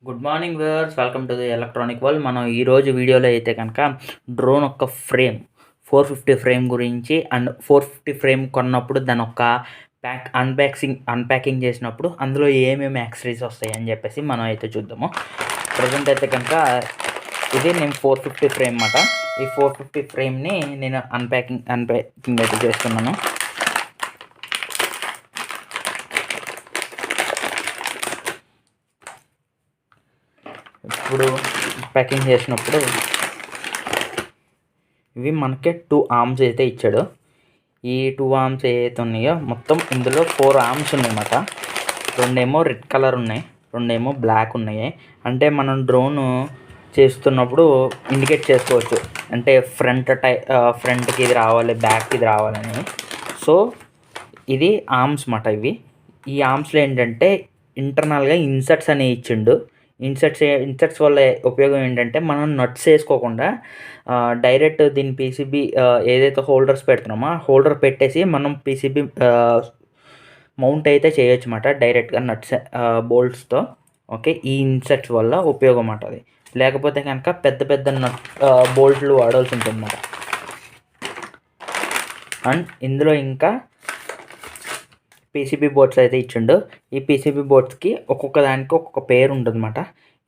Good morning viewers, welcome to the electronic world. మనం ఈరోజు వీడియోలో అయితే కనుక డ్రోన్ యొక్క ఫ్రేమ్ 450 ఫ్రేమ్ గురించి అండ్ 450 ఫ్రేమ్ కొన్నప్పుడు దాని ఒక అన్ప్యాకింగ్ చేసినప్పుడు అందులో ఏమేమి యాక్సరీస్ వస్తాయి అని చెప్పేసి మనం అయితే చూద్దాము. ప్రజెంట్ అయితే కనుక ఇది నేను 450 ఫ్రేమ్ అన్నమాట. ఈ 450 ఫ్రేమ్ని నేను అన్ప్యాకింగ్ అయితే చేస్తున్నాను. ఇప్పుడు ప్యాకింగ్ చేసినప్పుడు ఇవి మనకి 2 ఆర్మ్స్ అయితే ఇచ్చాడు. ఈ 2 ఆర్మ్స్ ఏవైతే ఉన్నాయో మొత్తం ఇందులో 4 ఆర్మ్స్ ఉన్నాయన్నమాట. 2 ఏమో రెడ్ కలర్ ఉన్నాయి, 2 ఏమో బ్లాక్ ఉన్నాయి. అంటే మనం డ్రోన్ చేస్తున్నప్పుడు ఇండికేట్ చేసుకోవచ్చు, అంటే ఫ్రంట్కి ఇది రావాలి, బ్యాక్కి ఇది రావాలని. సో ఇది ఆర్మ్స్ అన్నమాట. ఈ ఆర్మ్స్లో ఏంటంటే ఇంటర్నల్గా ఇన్సర్ట్స్ అనేవి ఇచ్చిండు. ఇన్సర్ట్స్ వల్ల ఉపయోగం ఏంటంటే మనం నట్స్ వేసుకోకుండా డైరెక్ట్ దీని పీసీబీ ఏదైతే హోల్డర్స్ పెడుతున్నామో హోల్డర్ పెట్టేసి మనం పీసీబీ మౌంట్ అయితే చేయొచ్చు అన్నమాట, డైరెక్ట్గా నట్స్ బోల్ట్స్తో. ఓకే, ఈ ఇన్సర్ట్స్ వల్ల ఉపయోగం అన్నమాట. అది లేకపోతే కనుక పెద్ద పెద్ద బోల్ట్లు వాడాల్సి ఉంటుంది అన్నమాట. అండ్ ఇందులో ఇంకా పీసీబీ బోర్డ్స్ అయితే ఇచ్చిండు. ఈ పీసీబీ బోర్డ్స్కి ఒక్కొక్క దానికి ఒక్కొక్క పేరు ఉంటుంది అన్నమాట.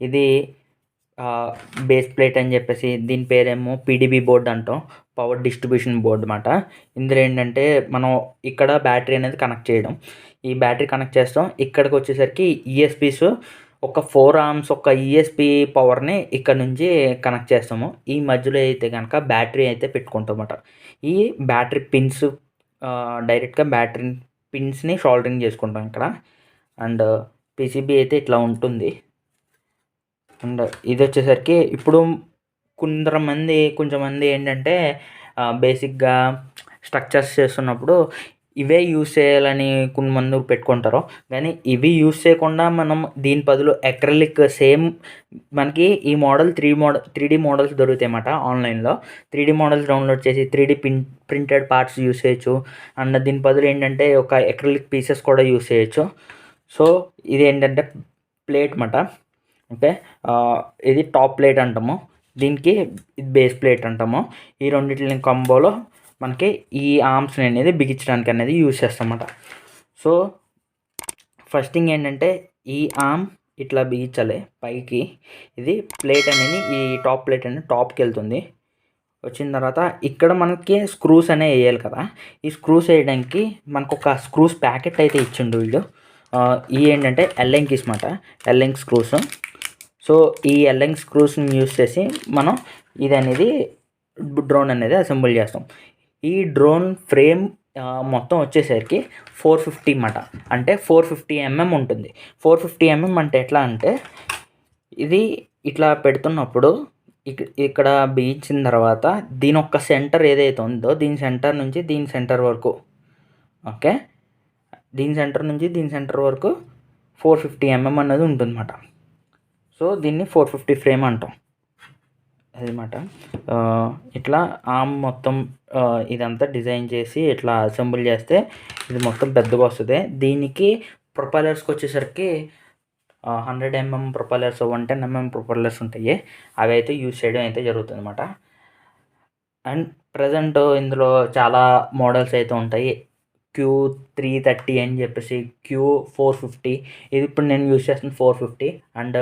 ఇది బేస్ ప్లేట్ అని చెప్పేసి, దీని పేరేమో పీడీబీ బోర్డ్ అంటాం, పవర్ డిస్ట్రిబ్యూషన్ బోర్డ్ అన్నమాట. ఇందులో ఏంటంటే మనం ఇక్కడ బ్యాటరీ అనేది కనెక్ట్ చేయడం, ఈ బ్యాటరీ కనెక్ట్ చేస్తాం. ఇక్కడికి వచ్చేసరికి ఈఎస్పీస్ ఒక 4 ఆర్మ్స్ ఒక ఈఎస్పీ పవర్ని ఇక్కడ నుంచి కనెక్ట్ చేస్తాము. ఈ మధ్యలో అయితే కనుక బ్యాటరీ అయితే పెట్టుకుంటాం అన్నమాట. ఈ బ్యాటరీ పిన్స్ డైరెక్ట్గా బ్యాటరీ పిన్స్ని షోల్డరింగ్ చేసుకుంటాం ఇక్కడ. అండ్ పీసీబీ అయితే ఇట్లా ఉంటుంది. అండ్ ఇది వచ్చేసరికి ఇప్పుడు కొంచెం మంది ఏంటంటే బేసిక్గా స్ట్రక్చర్స్ చేస్తున్నప్పుడు ఇవే యూస్ చేయాలని కొంతమంది పెట్టుకుంటారు. కానీ ఇవి యూస్ చేయకుండా మనం దీని బదులు అక్రిలిక్ సేమ్ మనకి ఈ మోడల్ 3D మోడల్స్ దొరుకుతాయి అన్నమాట ఆన్లైన్లో. 3D మోడల్స్ డౌన్లోడ్ చేసి 3D ప్రింటెడ్ పార్ట్స్ యూస్ చేయొచ్చు. అండ్ దీని బదులు ఏంటంటే ఒక అక్రిలిక్ పీసెస్ కూడా యూస్ చేయొచ్చు. సో ఇది ఏంటంటే ప్లేట్ అన్నమాట. ఓకే, ఇది టాప్ ప్లేట్ అంటాము, దీనికి ఇది బేస్ ప్లేట్ అంటాము. ఈ రెండింటిని కాంబోలో మనకి ఈ ఆర్మ్స్ని అనేది బిగించడానికి అనేది యూజ్ చేస్తామన్నమాట. సో ఫస్ట్ థింగ్ ఏంటంటే ఈ ఆర్మ్ ఇట్లా బిగించాలి పైకి. ఇది ప్లేట్ అనేది, ఈ టాప్ ప్లేట్ అనేది టాప్కి వెళ్తుంది. వచ్చిన తర్వాత ఇక్కడ మనకి స్క్రూస్ అనేవి వేయాలి కదా. ఈ స్క్రూస్ వేయడానికి మనకు ఒక స్క్రూస్ ప్యాకెట్ అయితే ఇచ్చిండు వీళ్ళు. ఈ ఏంటంటే ఎల్ఎంగ్ కీస్ అన్నమాట, ఎల్ఎంగ్ స్క్రూస్. సో ఈ ఎల్ఎంగ్ స్క్రూస్ని యూస్ చేసి మనం ఇది అనేది డ్రోన్ అనేది అసెంబుల్ చేస్తాం. ఈ డ్రోన్ ఫ్రేమ్ మొత్తం వచ్చేసరికి 450 అన్నమాట. అంటే 450 mm ఉంటుంది. 450 mm అంటే ఎట్లా అంటే ఇది ఇట్లా పెడుతున్నప్పుడు ఇక్కడ బిగించిన తర్వాత దీని యొక్క సెంటర్ ఏదైతే ఉందో దీని సెంటర్ నుంచి దీని సెంటర్ వరకు, ఓకే, దీని సెంటర్ నుంచి దీని సెంటర్ వరకు 450 mm అనేది ఉంటుందన్నమాట. సో దీన్ని 450 ఫ్రేమ్ అంటాం అదనమాట. ఇట్లా ఆర్మ్ మొత్తం ఇదంతా డిజైన్ చేసి ఇట్లా అసెంబుల్ చేస్తే ఇది మొత్తం పెద్దగా వస్తుంది. దీనికి ప్రొపైలర్స్కి వచ్చేసరికి 100 mm ప్రొపైలర్స్, 110 mm ప్రొపైలర్స్ ఉంటాయి. అవి అయితే యూజ్ చేయడం అయితే జరుగుతుంది అన్నమాట. అండ్ ప్రజెంట్ ఇందులో చాలా మోడల్స్ అయితే ఉంటాయి. Q330 అని చెప్పేసి, Q450, ఇది ఇప్పుడు నేను యూజ్ చేస్తున్న 450. అండ్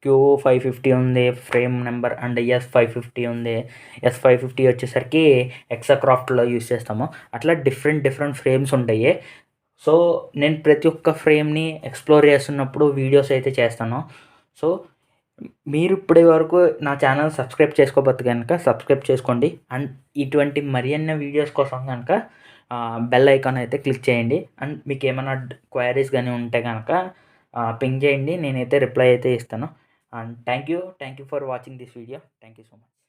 Q550 ఉంది ఫ్రేమ్ నెంబర్. అండ్ S550 ఉంది. S550 వచ్చేసరికి ఎక్సాక్రాఫ్ట్లో యూజ్ చేస్తాము. అట్లా డిఫరెంట్ ఫ్రేమ్స్ ఉంటాయి. సో నేను ప్రతి ఒక్క ఫ్రేమ్ని ఎక్స్ప్లోర్ చేస్తున్నప్పుడు వీడియోస్ అయితే చేస్తాను. సో మీరు ఇప్పటి వరకు నా ఛానల్ సబ్స్క్రైబ్ చేసుకోకపోతే కనుక సబ్స్క్రైబ్ చేసుకోండి. అండ్ ఇటువంటి మరిన్ని వీడియోస్ కోసం కనుక బెల్ ఐకాన్ అయితే క్లిక్ చేయండి. అండ్ మీకు ఏమైనా క్వైరీస్ కానీ ఉంటే కనుక పింగ్ చేయండి, నేనైతే రిప్లై అయితే ఇస్తాను. And thank you for watching this video. Thank you so much.